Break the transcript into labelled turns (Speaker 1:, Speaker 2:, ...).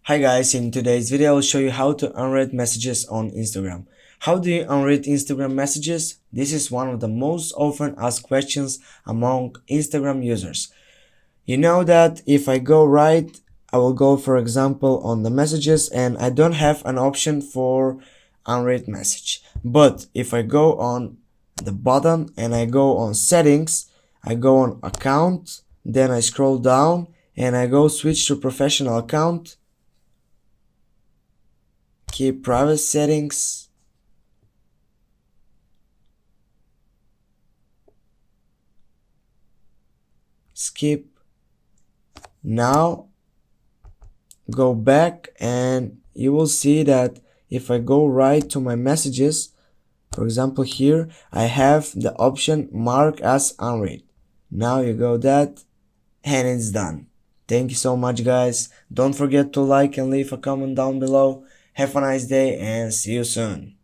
Speaker 1: Hi guys, in today's video I'll show you how to unread messages on Instagram. How do you unread Instagram messages? This is one of the most often asked questions among Instagram users. You know that if I go right, I will go for example on the messages and I don't have an option for unread message. But if I go on the bottom and I go on settings, I go on account, then I scroll down and I go switch to professional account, keep private settings, skip. Now go back and you will see that if I go right to my messages, for example here, I have the option mark as unread. Now you go that and it's done. Thank you so much guys. Don't forget to like and leave a comment down below. Have a nice day and see you soon.